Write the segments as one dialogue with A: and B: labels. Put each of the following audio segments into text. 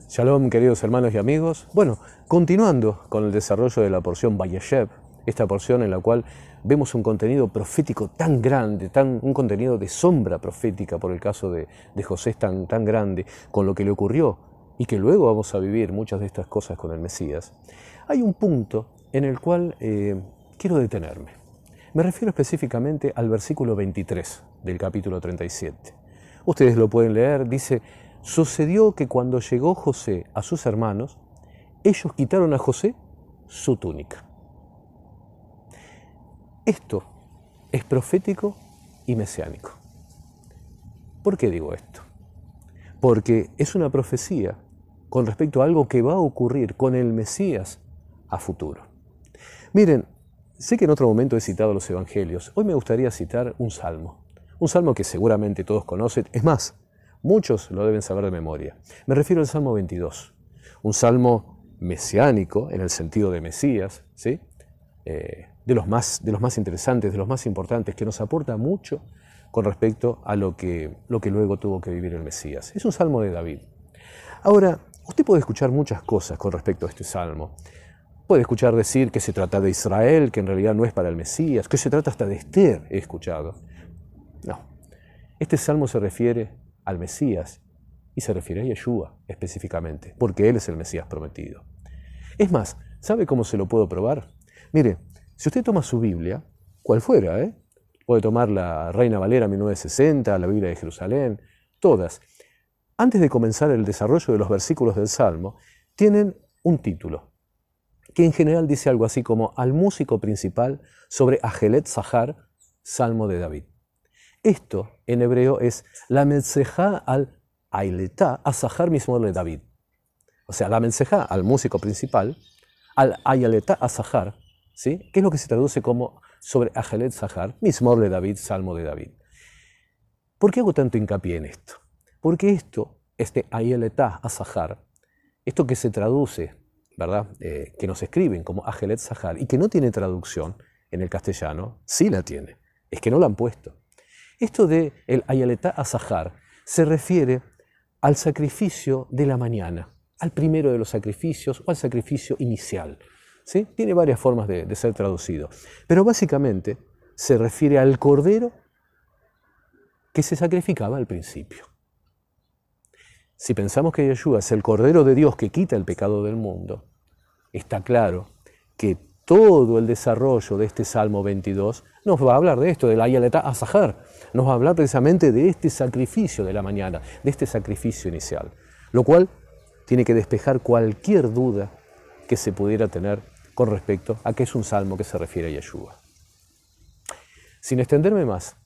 A: Shalom, queridos hermanos y amigos. Bueno, continuando con el desarrollo de la porción Vayeshev, esta porción en la cual vemos un contenido profético tan grande, un contenido de sombra profética por el caso de José tan grande, con lo que le ocurrió y que luego vamos a vivir muchas de estas cosas con el Mesías. Hay un punto en el cual quiero detenerme. Me refiero específicamente al versículo 23 del capítulo 37. Ustedes lo pueden leer, dice: sucedió que cuando llegó José a sus hermanos, ellos quitaron a José su túnica. Esto es profético y mesiánico. ¿Por qué digo esto? Porque es una profecía con respecto a algo que va a ocurrir con el Mesías a futuro. Miren, sé que en otro momento he citado los evangelios. Hoy me gustaría citar un salmo que seguramente todos conocen. Es más, muchos lo deben saber de memoria. Me refiero al Salmo 22, un salmo mesiánico en el sentido de Mesías, ¿sí? De los más interesantes, de los más importantes, que nos aporta mucho con respecto a lo que luego tuvo que vivir el Mesías. Es un salmo de David. Ahora, usted puede escuchar muchas cosas con respecto a este salmo. Puede escuchar decir que se trata de Israel, que en realidad no es para el Mesías, que se trata hasta de Esther, he escuchado. No, este salmo se refiere al Mesías y se refiere a Yeshua específicamente, porque Él es el Mesías prometido. Es más, ¿sabe cómo se lo puedo probar? Mire, si usted toma su Biblia, cual fuera, puede tomar la Reina Valera 1960, la Biblia de Jerusalén, todas. Antes de comenzar el desarrollo de los versículos del Salmo, tienen un título, que en general dice algo así como al músico principal sobre Ajelet Zahar, Salmo de David. Esto en hebreo es la Metzejá al Ailetá a Zahar Mismor de David. O sea, la Metzejá al músico principal, al Ailetá a Zahar, ¿sí? Que es lo que se traduce como sobre Ajelet Zahar, Mismor de David, Salmo de David. ¿Por qué hago tanto hincapié en esto? Porque este Ailetá a Zahar, esto que se traduce, ¿verdad? Que nos escriben como Ajelet Zahar y que no tiene traducción en el castellano, sí la tiene, es que no la han puesto. Esto de el Ailetá a Zahar se refiere al sacrificio de la mañana, al primero de los sacrificios o al sacrificio inicial. ¿Sí? Tiene varias formas de ser traducido, pero básicamente se refiere al cordero que se sacrificaba al principio. Si pensamos que Yeshua es el Cordero de Dios que quita el pecado del mundo, está claro que todo el desarrollo de este Salmo 22 nos va a hablar de esto, del Ailetá a Zahar, nos va a hablar precisamente de este sacrificio de la mañana, de este sacrificio inicial, lo cual tiene que despejar cualquier duda que se pudiera tener con respecto a que es un salmo que se refiere a Yeshua. Sin extenderme más,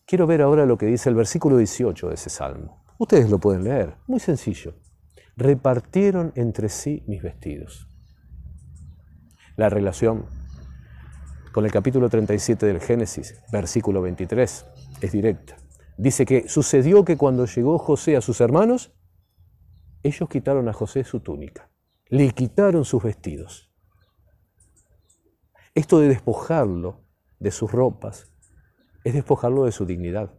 A: quiero ver ahora lo que dice el versículo 18 de ese salmo. Ustedes lo pueden leer, muy sencillo. Repartieron entre sí mis vestidos. La relación con el capítulo 37 del Génesis, versículo 23, es directa. Dice que sucedió que cuando llegó José a sus hermanos, ellos quitaron a José su túnica, le quitaron sus vestidos. Esto de despojarlo de sus ropas es despojarlo de su dignidad.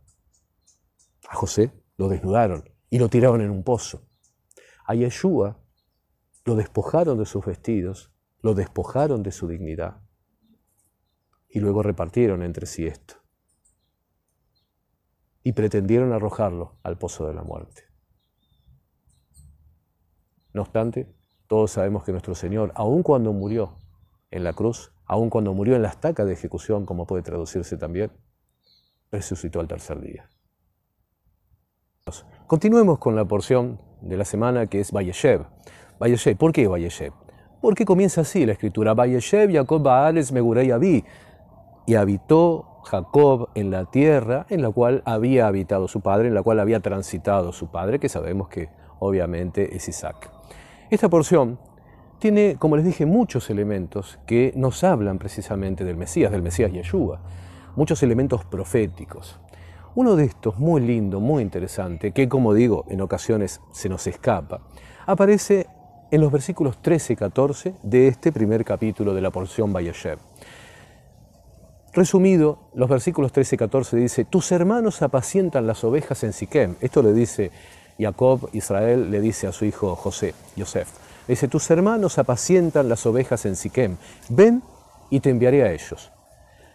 A: A José lo desnudaron y lo tiraron en un pozo. A Yeshua lo despojaron de sus vestidos, lo despojaron de su dignidad y luego repartieron entre sí esto. Y pretendieron arrojarlo al pozo de la muerte. No obstante, todos sabemos que nuestro Señor, aun cuando murió en la cruz, aun cuando murió en la estaca de ejecución, como puede traducirse también, resucitó al tercer día. Continuemos con la porción de la semana que es Vayeshev. Vayeshev, ¿por qué Vayeshev? Porque comienza así la escritura: Vayeshev Jacob Baaretz Megurei Avi. Y habitó Jacob en la tierra en la cual había habitado su padre, en la cual había transitado su padre, que sabemos que obviamente es Isaac. Esta porción tiene, como les dije, muchos elementos que nos hablan precisamente del Mesías Yeshua, muchos elementos proféticos. Uno de estos, muy lindo, muy interesante, que como digo, en ocasiones se nos escapa, aparece en los versículos 13 y 14 de este primer capítulo de la porción Vayeshev. Resumido, los versículos 13 y 14 dice: tus hermanos apacientan las ovejas en Siquem. Esto le dice Jacob, Israel, le dice a su hijo Yosef, le dice, tus hermanos apacientan las ovejas en Siquem, ven y te enviaré a ellos.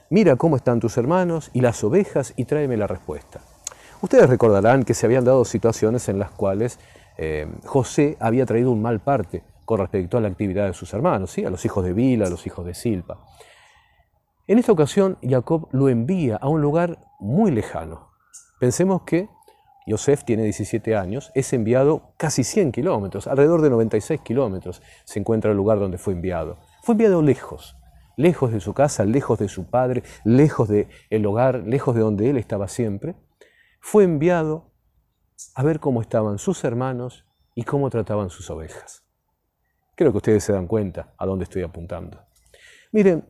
A: Mira cómo están tus hermanos y las ovejas y tráeme la respuesta. Ustedes recordarán que se habían dado situaciones en las cuales José había traído un mal parte con respecto a la actividad de sus hermanos, ¿sí? A los hijos de Bila, a los hijos de Silpa. En esta ocasión, Jacob lo envía a un lugar muy lejano. Pensemos que Yosef tiene 17 años, es enviado casi 100 kilómetros, alrededor de 96 kilómetros se encuentra el lugar donde fue enviado. Fue enviado lejos, lejos de su casa, lejos de su padre, lejos del hogar, lejos de donde él estaba siempre. Fue enviado a ver cómo estaban sus hermanos y cómo trataban sus ovejas. Creo que ustedes se dan cuenta a dónde estoy apuntando. Miren,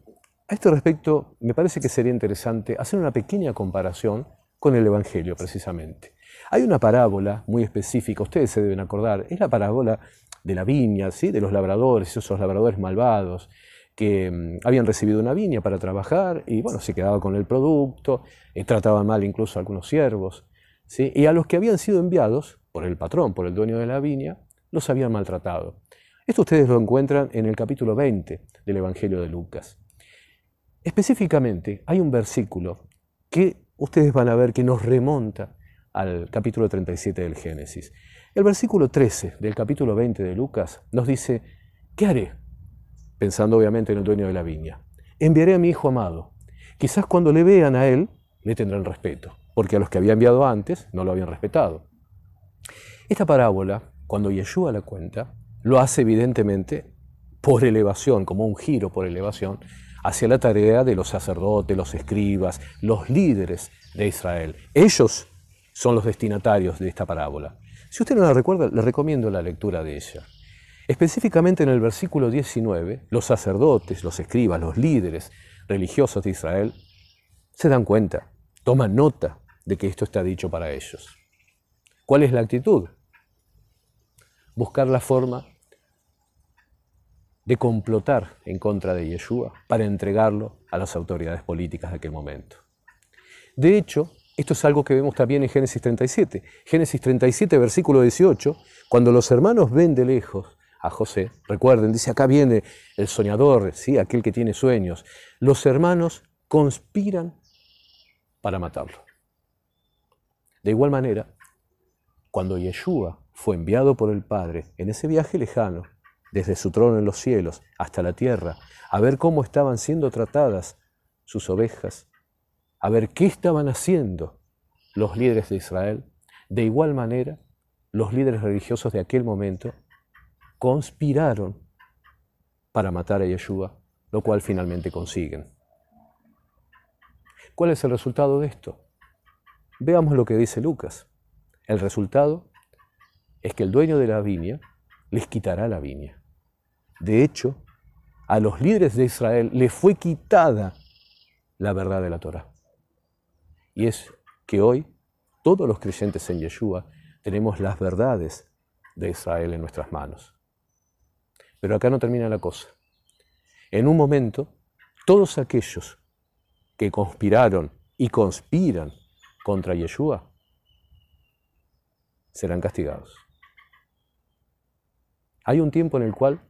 A: a este respecto me parece que sería interesante hacer una pequeña comparación con el Evangelio precisamente. Hay una parábola muy específica, ustedes se deben acordar, es la parábola de la viña, ¿sí? De los labradores, esos labradores malvados que habían recibido una viña para trabajar y bueno, se quedaban con el producto, trataban mal incluso a algunos siervos, ¿sí? Y a los que habían sido enviados por el patrón, por el dueño de la viña, los habían maltratado. Esto ustedes lo encuentran en el capítulo 20 del Evangelio de Lucas. Específicamente hay un versículo que ustedes van a ver que nos remonta al capítulo 37 del Génesis. El versículo 13 del capítulo 20 de Lucas nos dice, ¿qué haré? Pensando obviamente en el dueño de la viña. Enviaré a mi hijo amado. Quizás cuando le vean a él, le tendrán respeto, porque a los que había enviado antes no lo habían respetado. Esta parábola, cuando Yeshua la cuenta, lo hace evidentemente por elevación, como un giro por elevación, hacia la tarea de los sacerdotes, los escribas, los líderes de Israel. Ellos son los destinatarios de esta parábola. Si usted no la recuerda, le recomiendo la lectura de ella. Específicamente en el versículo 19, los sacerdotes, los escribas, los líderes religiosos de Israel se dan cuenta, toman nota de que esto está dicho para ellos. ¿Cuál es la actitud? Buscar la forma de complotar en contra de Yeshua para entregarlo a las autoridades políticas de aquel momento. De hecho, esto es algo que vemos también en Génesis 37. Génesis 37, versículo 18, cuando los hermanos ven de lejos a José, recuerden, dice acá viene el soñador, ¿sí? Aquel que tiene sueños, los hermanos conspiran para matarlo. De igual manera, cuando Yeshua fue enviado por el Padre en ese viaje lejano, desde su trono en los cielos hasta la tierra, a ver cómo estaban siendo tratadas sus ovejas, a ver qué estaban haciendo los líderes de Israel, de igual manera, los líderes religiosos de aquel momento conspiraron para matar a Yeshua, lo cual finalmente consiguen. ¿Cuál es el resultado de esto? Veamos lo que dice Lucas. El resultado es que el dueño de la viña les quitará la viña. De hecho, a los líderes de Israel les fue quitada la verdad de la Torá. Y es que hoy todos los creyentes en Yeshua tenemos las verdades de Israel en nuestras manos. Pero acá no termina la cosa. En un momento, todos aquellos que conspiraron y conspiran contra Yeshua serán castigados. Hay un tiempo en el cual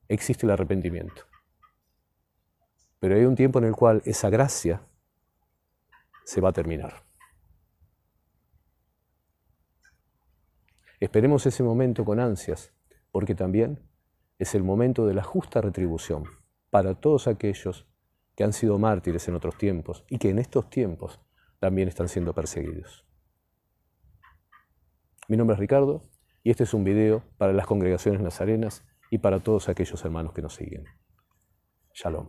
A: existe el arrepentimiento. Pero hay un tiempo en el cual esa gracia se va a terminar. Esperemos ese momento con ansias, porque también es el momento de la justa retribución para todos aquellos que han sido mártires en otros tiempos y que en estos tiempos también están siendo perseguidos. Mi nombre es Ricardo y este es un video para las congregaciones nazarenas y para todos aquellos hermanos que nos siguen. Shalom.